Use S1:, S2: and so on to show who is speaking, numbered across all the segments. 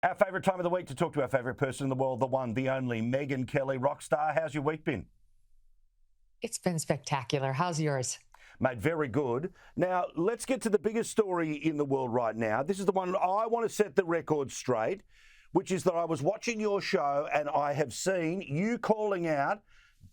S1: Our favourite time of the week to talk to our favourite person in the world, the one, the only, Megyn Kelly, rock star. How's your week been?
S2: It's been spectacular. How's yours?
S1: Mate, very good. Now, let's get to the biggest story in the world right now. This is the one I want to set the record straight, which is that I was watching your show and I have seen you calling out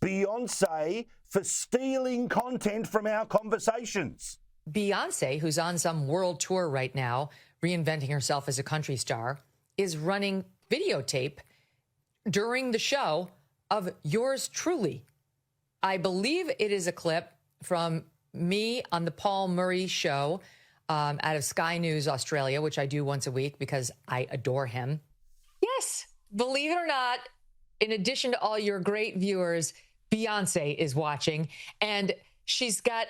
S1: Beyonce for stealing content from our conversations.
S2: Beyonce, who's on some world tour right now, reinventing herself as a country star, is running videotape during the show of yours truly. I believe it is a clip from me on the Paul Murray show out of Sky News Australia, which I do once a week because I adore him. Yes, believe it or not, in addition to all your great viewers, Beyonce is watching, and she's got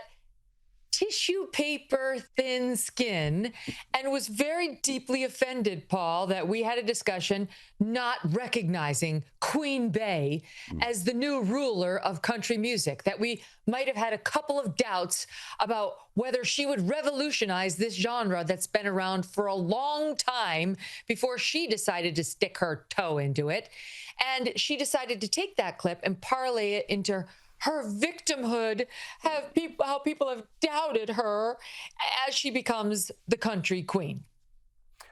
S2: tissue paper thin skin and was very deeply offended, Paul, that we had a discussion not recognizing Queen Bey as the new ruler of country music, that we might have had a couple of doubts about whether she would revolutionize this genre that's been around for a long time before she decided to stick her toe into it. And she decided to take that clip and parlay it into her victimhood, how people have doubted her as she becomes the country queen.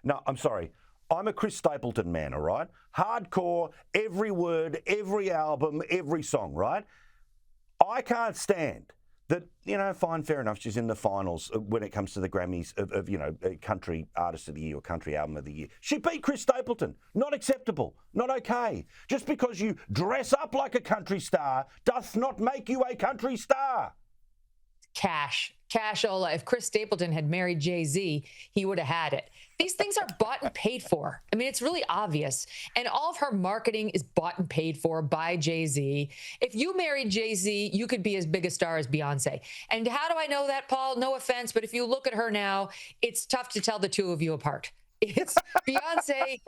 S1: No, I'm sorry. I'm a Chris Stapleton man, all right? Hardcore, every word, every album, every song, right? I can't stand that, fine, fair enough, she's in the finals when it comes to the Grammys of Country Artist of the Year or Country Album of the Year. She beat Chris Stapleton. Not acceptable. Not okay. Just because you dress up like a country star doth not make you a country star.
S2: Cashola. If Chris Stapleton had married Jay-Z, he would have had it. These things are bought and paid for. I mean, it's really obvious. And all of her marketing is bought and paid for by Jay-Z. If you married Jay-Z, you could be as big a star as Beyonce. And how do I know that, Paul? No offense, but if you look at her now, it's tough to tell the two of you apart. It's Beyonce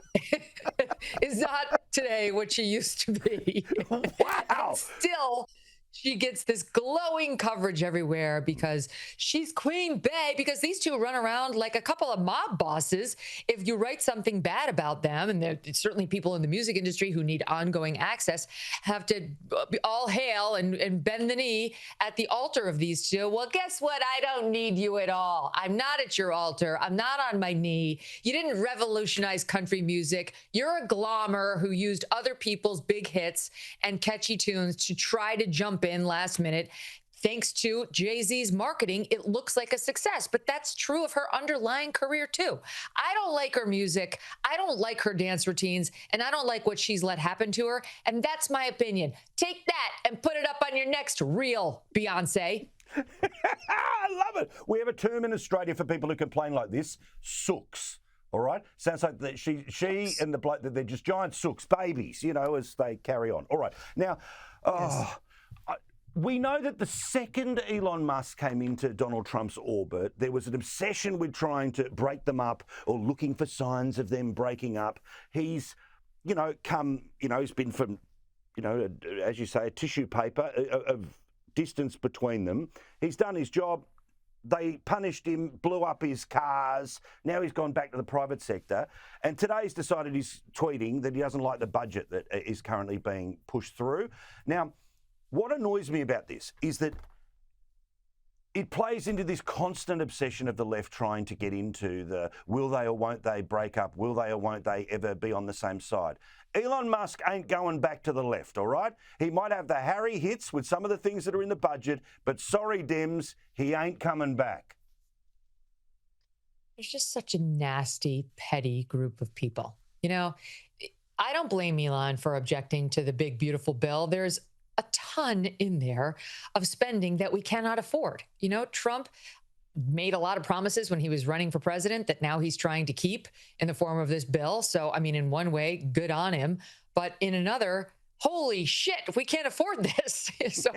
S2: is not today what she used to be.
S1: Wow.
S2: And still, she gets this glowing coverage everywhere because she's Queen Bey, because these two run around like a couple of mob bosses. If you write something bad about them, and there's certainly people in the music industry who need ongoing access, have to all hail and bend the knee at the altar of these two. Well, guess what? I don't need you at all. I'm not at your altar. I'm not on my knee. You didn't revolutionize country music. You're a glommer who used other people's big hits and catchy tunes to try to jump in last minute. Thanks to Jay-Z's marketing, it looks like a success, but that's true of her underlying career too. I don't like her music. I don't like her dance routines, and I don't like what she's let happen to her. And that's my opinion. Take that and put it up on your next reel, Beyonce.
S1: I love it. We have a term in Australia for people who complain like this: sooks. All right? Sounds like that she and the bloke, that they're just giant sooks, babies, as they carry on. All right. Now,
S2: Yes.
S1: We know that the second Elon Musk came into Donald Trump's orbit, there was an obsession with trying to break them up or looking for signs of them breaking up. He's, he's been from, as you say, a tissue paper of distance between them. He's done his job. They punished him, blew up his cars. Now he's gone back to the private sector. And today he's decided, he's tweeting that he doesn't like the budget that is currently being pushed through. Now, what annoys me about this is that it plays into this constant obsession of the left trying to get into the will they or won't they break up, will they or won't they ever be on the same side. Elon Musk ain't going back to the left, all right? He might have the Harry hits with some of the things that are in the budget, but sorry, Dems, he ain't coming back.
S2: There's just such a nasty, petty group of people. I don't blame Elon for objecting to the big, beautiful bill. There's a ton in there of spending that we cannot afford. Trump made a lot of promises when he was running for president that now he's trying to keep in the form of this bill. So, I mean, in one way, good on him. But in another, holy shit, we can't afford this. So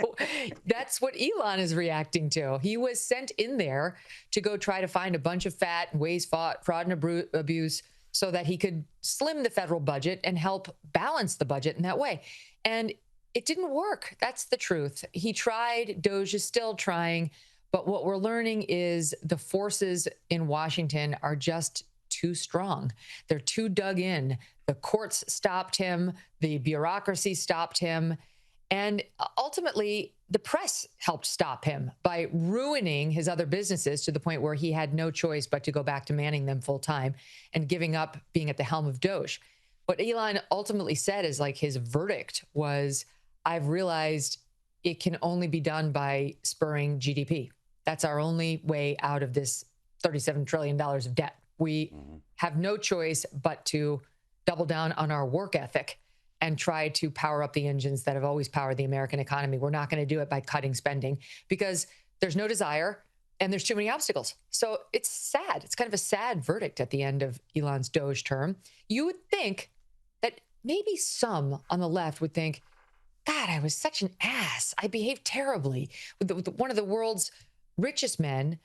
S2: that's what Elon is reacting to. He was sent in there to go try to find a bunch of fat, waste, fraud, and abuse so that he could slim the federal budget and help balance the budget in that way. And it didn't work. That's the truth. He tried. Doge is still trying. But what we're learning is the forces in Washington are just too strong. They're too dug in. The courts stopped him. The bureaucracy stopped him. And ultimately, the press helped stop him by ruining his other businesses to the point where he had no choice but to go back to manning them full time and giving up being at the helm of Doge. What Elon ultimately said is like his verdict was, I've realized it can only be done by spurring GDP. That's our only way out of this $37 trillion of debt. We have no choice but to double down on our work ethic and try to power up the engines that have always powered the American economy. We're not going to do it by cutting spending because there's no desire and there's too many obstacles. So it's sad. It's kind of a sad verdict at the end of Elon's Doge term. You would think that maybe some on the left would think, God, I was such an ass. I behaved terribly with one of the world's richest men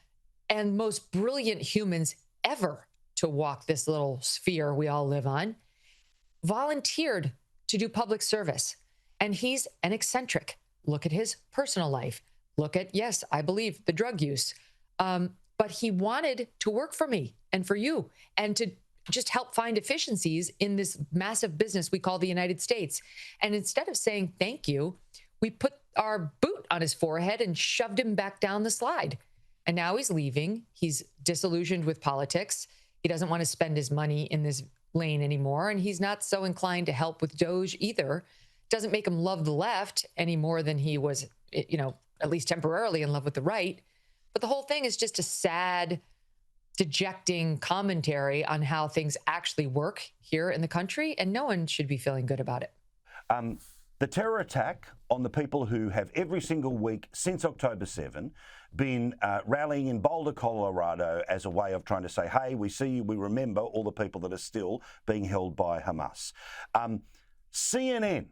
S2: and most brilliant humans ever to walk this little sphere we all live on, volunteered to do public service. And he's an eccentric. Look at his personal life. Look at, yes, I believe the drug use. But he wanted to work for me and for you and to just help find efficiencies in this massive business we call the United States. And instead of saying thank you, we put our boot on his forehead and shoved him back down the slide. And now he's leaving. He's disillusioned with politics. He doesn't want to spend his money in this lane anymore. And he's not so inclined to help with Doge either. Doesn't make him love the left any more than he was, at least temporarily in love with the right. But the whole thing is just a sad, dejecting commentary on how things actually work here in the country. And no one should be feeling good about it.
S1: The terror attack on the people who have every single week since October 7 been rallying in Boulder, Colorado as a way of trying to say, hey, we see you, we remember all the people that are still being held by Hamas. CNN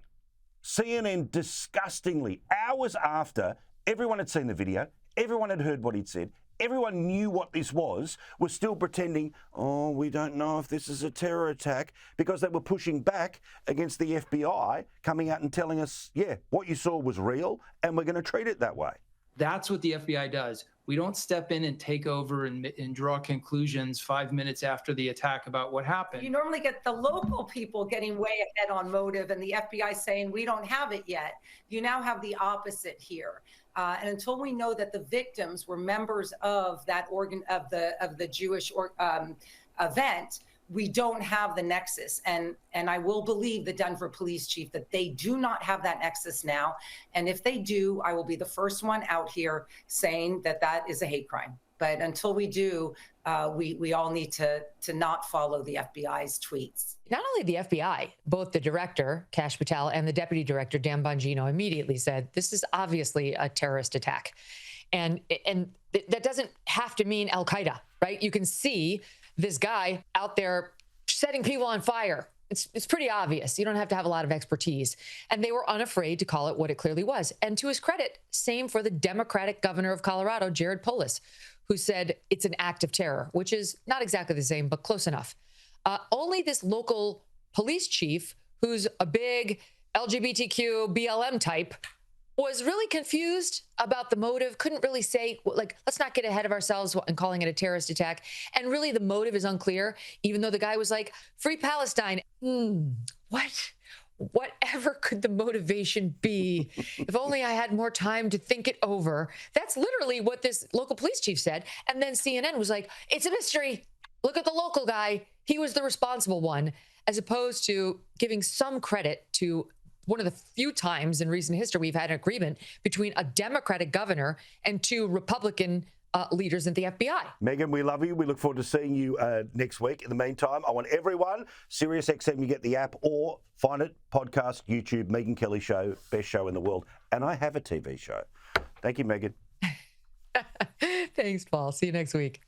S1: disgustingly, hours after everyone had seen the video, everyone had heard what he'd said, everyone knew what this was still pretending, oh, we don't know if this is a terror attack, because they were pushing back against the FBI coming out and telling us, yeah, what you saw was real and we're going to treat it that way.
S3: That's what the FBI does. We don't step in and take over and draw conclusions 5 minutes after the attack about what happened.
S4: You normally get the local people getting way ahead on motive and the FBI saying, we don't have it yet. You now have the opposite here. And until we know that the victims were members of that of the Jewish event, we don't have the nexus. And I will believe the Denver police chief that they do not have that nexus now. And if they do, I will be the first one out here saying that that is a hate crime. But until we do, we all need to not follow the FBI's tweets.
S2: Not only the FBI, both the director, Kash Patel, and the deputy director, Dan Bongino, immediately said, this is obviously a terrorist attack. And that doesn't have to mean Al-Qaeda, right? You can see this guy out there setting people on fire. It's pretty obvious. You don't have to have a lot of expertise. And they were unafraid to call it what it clearly was. And to his credit, same for the Democratic governor of Colorado, Jared Polis, who said it's an act of terror, which is not exactly the same, but close enough. Only this local police chief, who's a big LGBTQ BLM type, was really confused about the motive, couldn't really say, like, let's not get ahead of ourselves and calling it a terrorist attack. And really the motive is unclear, even though the guy was like, free Palestine. Whatever could the motivation be? If only I had more time to think it over. That's literally what this local police chief said. And then CNN was like, it's a mystery. Look at the local guy. He was the responsible one, as opposed to giving some credit to one of the few times in recent history we've had an agreement between a Democratic governor and two Republican leaders at the FBI.
S1: Megyn, we love you. We look forward to seeing you next week. In the meantime, I want everyone, SiriusXM, you get the app, or find it, podcast, YouTube, Megyn Kelly Show, best show in the world. And I have a TV show. Thank you, Megyn.
S2: Thanks, Paul. See you next week.